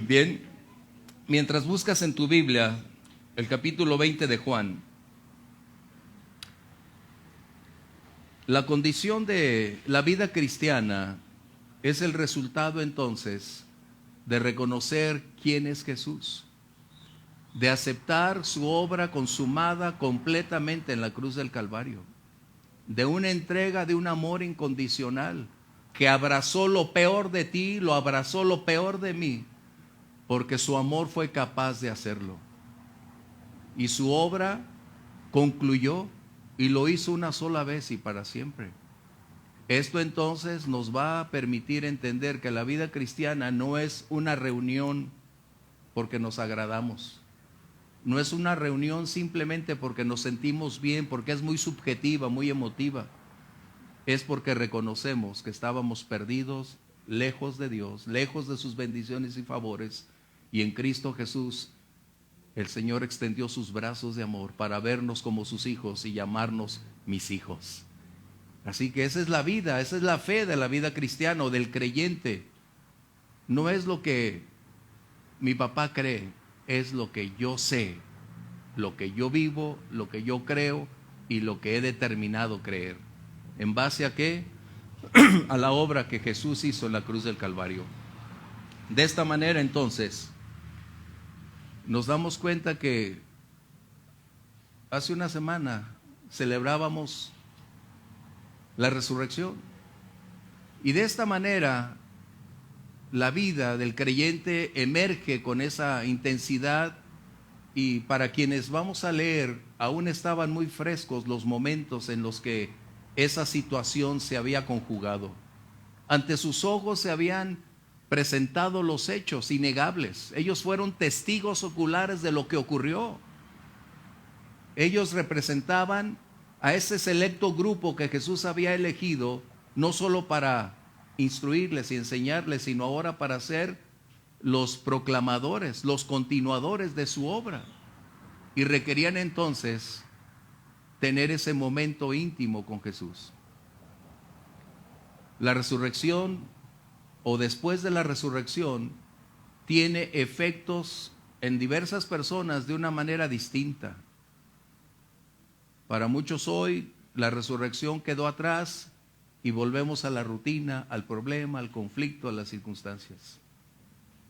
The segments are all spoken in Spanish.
Bien, mientras buscas en tu Biblia el capítulo 20 de Juan, la condición de la vida cristiana es el resultado entonces de reconocer quién es Jesús, de aceptar su obra consumada completamente en la cruz del Calvario, de una entrega, de un amor incondicional que abrazó lo peor de ti, lo abrazó lo peor de mí, porque su amor fue capaz de hacerlo. Y su obra concluyó y lo hizo una sola vez y para siempre. Esto entonces nos va a permitir entender que la vida cristiana no es una reunión porque nos agradamos. No es una reunión simplemente porque nos sentimos bien, porque es muy subjetiva, muy emotiva. Es porque reconocemos que estábamos perdidos, lejos de Dios, lejos de sus bendiciones y favores, y en Cristo Jesús el Señor extendió sus brazos de amor para vernos como sus hijos y llamarnos mis hijos. Así que esa es la vida, esa es la fe de la vida cristiana o del creyente. No es lo que mi papá cree, es lo que yo sé, lo que yo vivo, lo que yo creo y lo que he determinado creer. ¿En base a qué? A la obra que Jesús hizo en la cruz del Calvario. De esta manera entonces nos damos cuenta que hace una semana celebrábamos la resurrección. Y de esta manera la vida del creyente emerge con esa intensidad, y para quienes vamos a leer, aún estaban muy frescos los momentos en los que esa situación se había conjugado. Ante sus ojos se habían presentado los hechos innegables. Ellos fueron testigos oculares de lo que ocurrió. Ellos representaban a ese selecto grupo que Jesús había elegido, no solo para instruirles y enseñarles, sino ahora para ser los proclamadores, los continuadores de su obra. Y requerían entonces tener ese momento íntimo con Jesús. La resurrección, o después de la resurrección, tiene efectos en diversas personas de una manera distinta. Para muchos hoy la resurrección quedó atrás y volvemos a la rutina, al problema, al conflicto, a las circunstancias.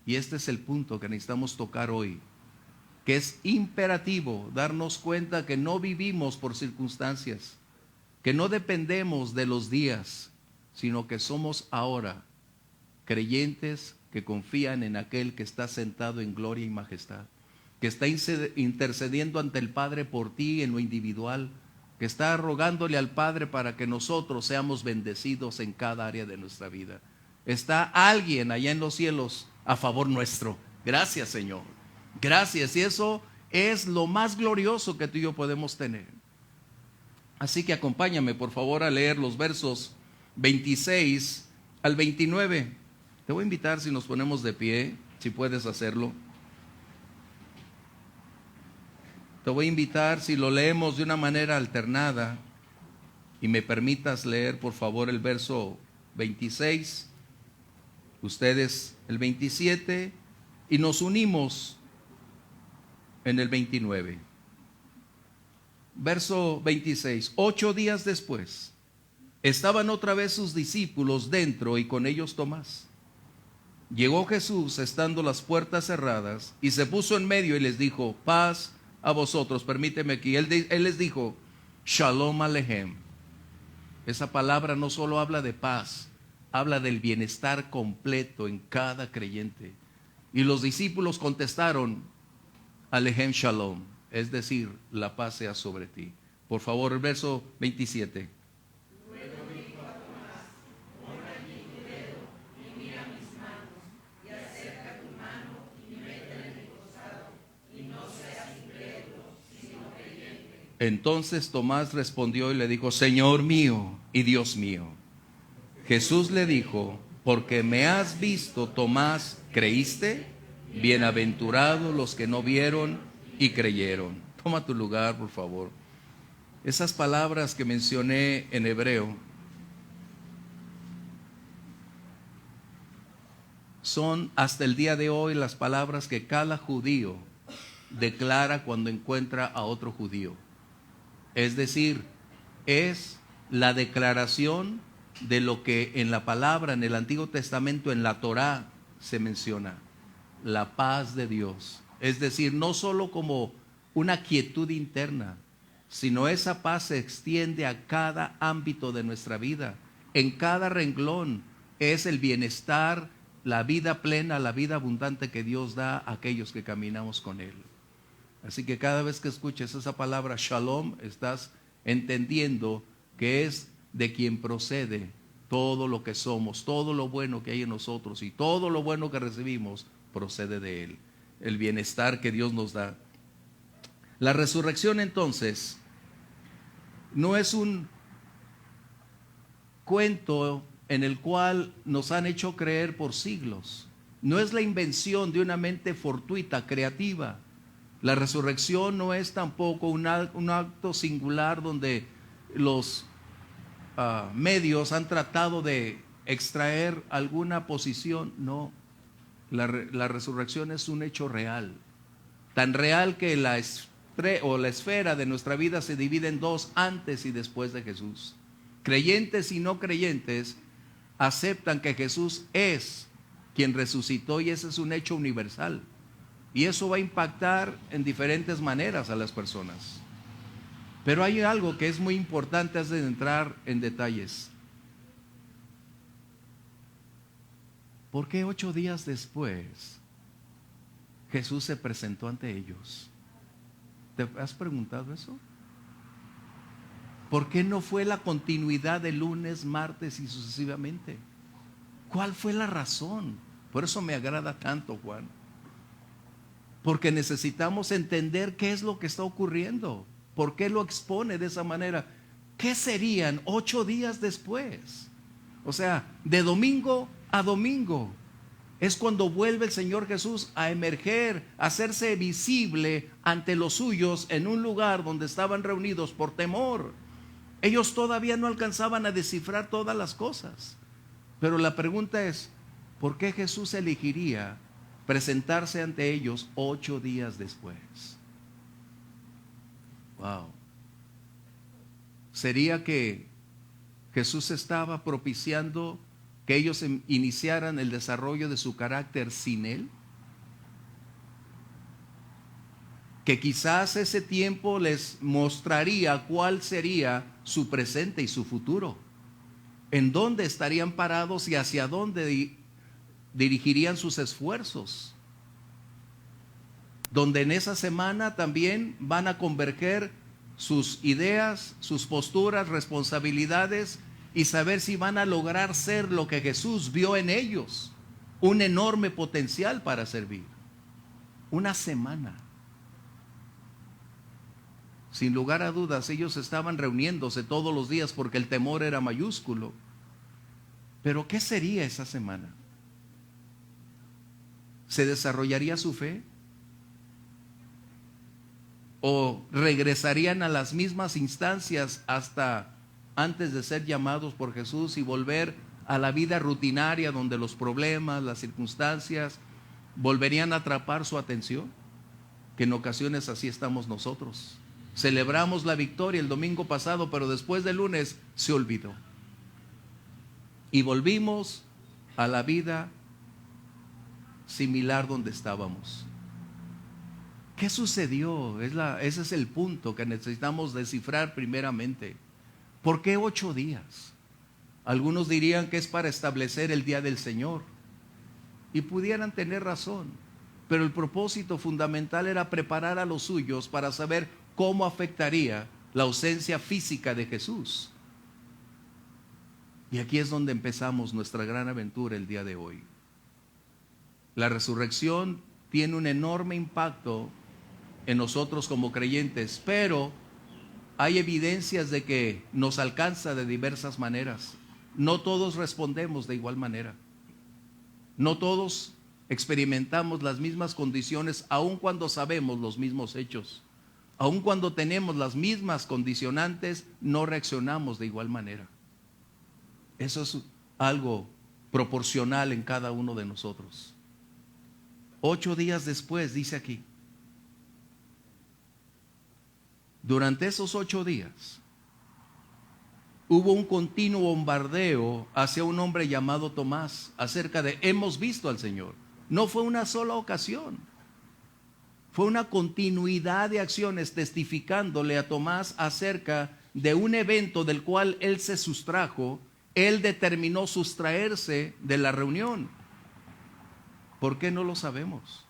Y este es el punto que necesitamos tocar hoy, que es imperativo darnos cuenta que no vivimos por circunstancias, que no dependemos de los días, sino que somos ahora creyentes que confían en aquel que está sentado en gloria y majestad, que está intercediendo ante el Padre por ti en lo individual, que está rogándole al Padre para que nosotros seamos bendecidos en cada área de nuestra vida. Está alguien allá en los cielos a favor nuestro. Gracias, Señor. Gracias. Y eso es lo más glorioso que tú y yo podemos tener. Así que acompáñame, por favor, a leer los versos 26 al 29. Te voy a invitar, si nos ponemos de pie, si puedes hacerlo. Te voy a invitar, si lo leemos de una manera alternada, y me permitas leer, por favor, el verso 26, ustedes el 27, y nos unimos en el 29. Verso 26. 8 días después, estaban otra vez sus discípulos dentro y con ellos Tomás. Llegó Jesús estando las puertas cerradas y se puso en medio y les dijo: paz a vosotros. Permíteme aquí, él les dijo: Shalom Alejem. Esa palabra no solo habla de paz, habla del bienestar completo en cada creyente. Y los discípulos contestaron: Alejem Shalom, es decir, la paz sea sobre ti. Por favor, el verso 27. Entonces Tomás respondió y le dijo: Señor mío y Dios mío. Jesús le dijo: porque me has visto, Tomás, ¿creíste? Bienaventurados los que no vieron y creyeron. Toma tu lugar, por favor. Esas palabras que mencioné en hebreo son hasta el día de hoy las palabras que cada judío declara cuando encuentra a otro judío. Es decir, es la declaración de lo que en la palabra, en el Antiguo Testamento, en la Torá, se menciona: la paz de Dios. Es decir, no solo como una quietud interna, sino esa paz se extiende a cada ámbito de nuestra vida. En cada renglón es el bienestar, la vida plena, la vida abundante que Dios da a aquellos que caminamos con Él. Así que cada vez que escuches esa palabra shalom, estás entendiendo que es de quien procede todo lo que somos, todo lo bueno que hay en nosotros y todo lo bueno que recibimos procede de Él. El bienestar que Dios nos da. La resurrección entonces no es un cuento en el cual nos han hecho creer por siglos. No es la invención de una mente fortuita, creativa. La resurrección no es tampoco un acto singular donde los medios han tratado de extraer alguna posición. No, la resurrección es un hecho real. Tan real que la esfera de nuestra vida se divide en dos: antes y después de Jesús. Creyentes y no creyentes aceptan que Jesús es quien resucitó, y ese es un hecho universal. Y eso va a impactar en diferentes maneras a las personas. Pero hay algo que es muy importante antes de entrar en detalles. ¿Por qué 8 días después Jesús se presentó ante ellos? ¿Te has preguntado eso? ¿Por qué no fue la continuidad de lunes, martes y sucesivamente? ¿Cuál fue la razón? Por eso me agrada tanto, Juan. Porque necesitamos entender qué es lo que está ocurriendo. ¿Por qué lo expone de esa manera? ¿Qué serían 8 días después? O sea, de domingo a domingo es cuando vuelve el Señor Jesús a emerger, a hacerse visible ante los suyos en un lugar donde estaban reunidos por temor. Ellos todavía no alcanzaban a descifrar todas las cosas. Pero la pregunta es, ¿por qué Jesús elegiría presentarse ante ellos 8 días después? Wow. ¿Sería que Jesús estaba propiciando que ellos iniciaran el desarrollo de su carácter sin Él? Que quizás ese tiempo les mostraría cuál sería su presente y su futuro, en dónde estarían parados y hacia dónde dirigirían sus esfuerzos, donde en esa semana también van a converger sus ideas, sus posturas, responsabilidades, y saber si van a lograr ser lo que Jesús vio en ellos, un enorme potencial para servir. Una semana. Sin lugar a dudas, ellos estaban reuniéndose todos los días porque el temor era mayúsculo. Pero ¿qué sería esa semana? ¿Se desarrollaría su fe? ¿O regresarían a las mismas instancias hasta antes de ser llamados por Jesús y volver a la vida rutinaria donde los problemas, las circunstancias volverían a atrapar su atención? Que en ocasiones así estamos nosotros. Celebramos la victoria el domingo pasado, pero después del lunes se olvidó. Y volvimos a la vida similar donde estábamos. ¿Qué sucedió? Ese es el punto que necesitamos descifrar primeramente. ¿Por qué 8 días? Algunos dirían que es para establecer el día del Señor. Y pudieran tener razón. Pero el propósito fundamental era preparar a los suyos para saber cómo afectaría la ausencia física de Jesús. Y aquí es donde empezamos nuestra gran aventura el día de hoy. La resurrección tiene un enorme impacto en nosotros como creyentes, pero hay evidencias de que nos alcanza de diversas maneras. No todos respondemos de igual manera. No todos experimentamos las mismas condiciones, aun cuando sabemos los mismos hechos. Aun cuando tenemos las mismas condicionantes, no reaccionamos de igual manera. Eso es algo proporcional en cada uno de nosotros. 8 días después, dice aquí, durante esos 8 días, hubo un continuo bombardeo hacia un hombre llamado Tomás acerca de hemos visto al Señor. No fue una sola ocasión, fue una continuidad de acciones testificándole a Tomás acerca de un evento del cual él se sustrajo. Él determinó sustraerse de la reunión. ¿Por qué? No lo sabemos.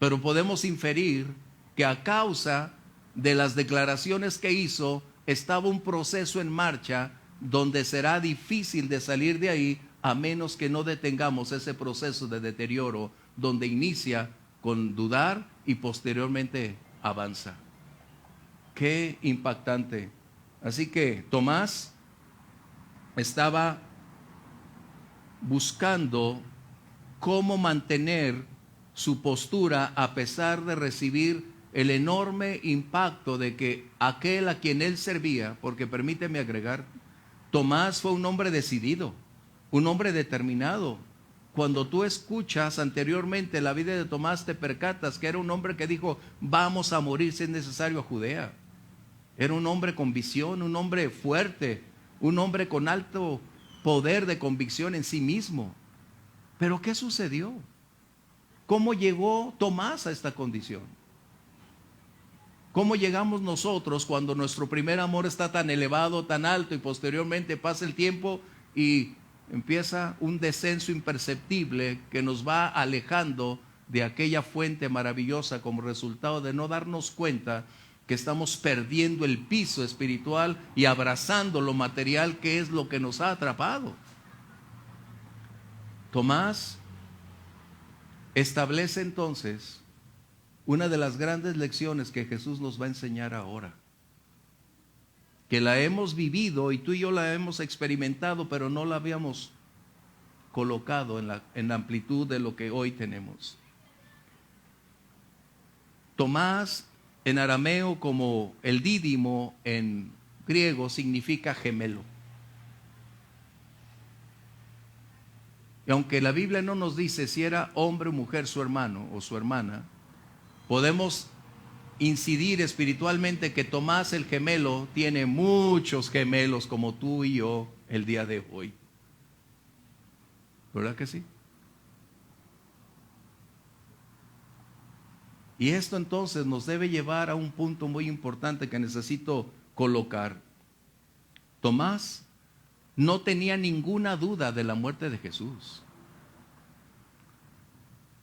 Pero podemos inferir que a causa de las declaraciones que hizo, estaba un proceso en marcha donde será difícil de salir de ahí a menos que no detengamos ese proceso de deterioro donde inicia con dudar y posteriormente avanza. Qué impactante. Así que Tomás estaba buscando cómo mantener su postura a pesar de recibir el enorme impacto de que aquel a quien él servía, porque permíteme agregar, Tomás fue un hombre decidido, un hombre determinado. Cuando tú escuchas anteriormente la vida de Tomás, te percatas que era un hombre que dijo, vamos a morir si es necesario a Judea. Era un hombre con visión, un hombre fuerte, un hombre con alto poder de convicción en sí mismo. Pero ¿qué sucedió? ¿Cómo llegó Tomás a esta condición? ¿Cómo llegamos nosotros cuando nuestro primer amor está tan elevado, tan alto y posteriormente pasa el tiempo y empieza un descenso imperceptible que nos va alejando de aquella fuente maravillosa como resultado de no darnos cuenta que estamos perdiendo el piso espiritual y abrazando lo material, que es lo que nos ha atrapado? Tomás establece entonces una de las grandes lecciones que Jesús nos va a enseñar ahora, que la hemos vivido y tú y yo la hemos experimentado, pero no la habíamos colocado en la amplitud de lo que hoy tenemos. Tomás, en arameo como el dídimo en griego, significa gemelo. Y aunque la Biblia no nos dice si era hombre o mujer su hermano o su hermana, podemos incidir espiritualmente que Tomás el gemelo tiene muchos gemelos como tú y yo el día de hoy. ¿Verdad que sí? Y esto entonces nos debe llevar a un punto muy importante que necesito colocar. Tomás no tenía ninguna duda de la muerte de Jesús.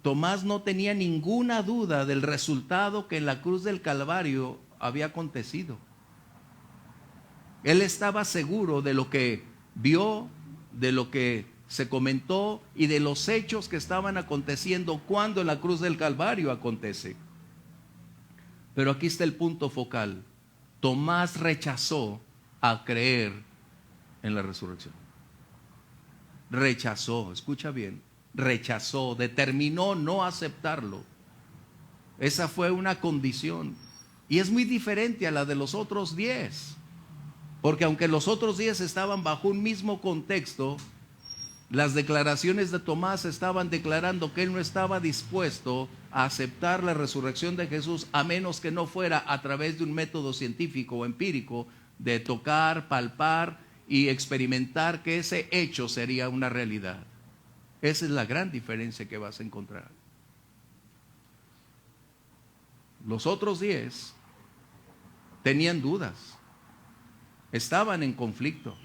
Tomás no tenía ninguna duda del resultado que en la cruz del Calvario había acontecido. Él estaba seguro de lo que vio, de lo que se comentó y de los hechos que estaban aconteciendo cuando en la cruz del Calvario acontece. Pero aquí está el punto focal. Tomás rechazó a creer en la resurrección. Rechazó, escucha bien, rechazó, determinó no aceptarlo. Esa fue una condición. Y es muy diferente a la de los otros 10. Porque aunque los otros 10 estaban bajo un mismo contexto, las declaraciones de Tomás estaban declarando que él no estaba dispuesto a aceptar la resurrección de Jesús a menos que no fuera a través de un método científico o empírico de tocar, palpar y experimentar que ese hecho sería una realidad. Esa es la gran diferencia que vas a encontrar. Los otros 10 tenían dudas, estaban en conflicto.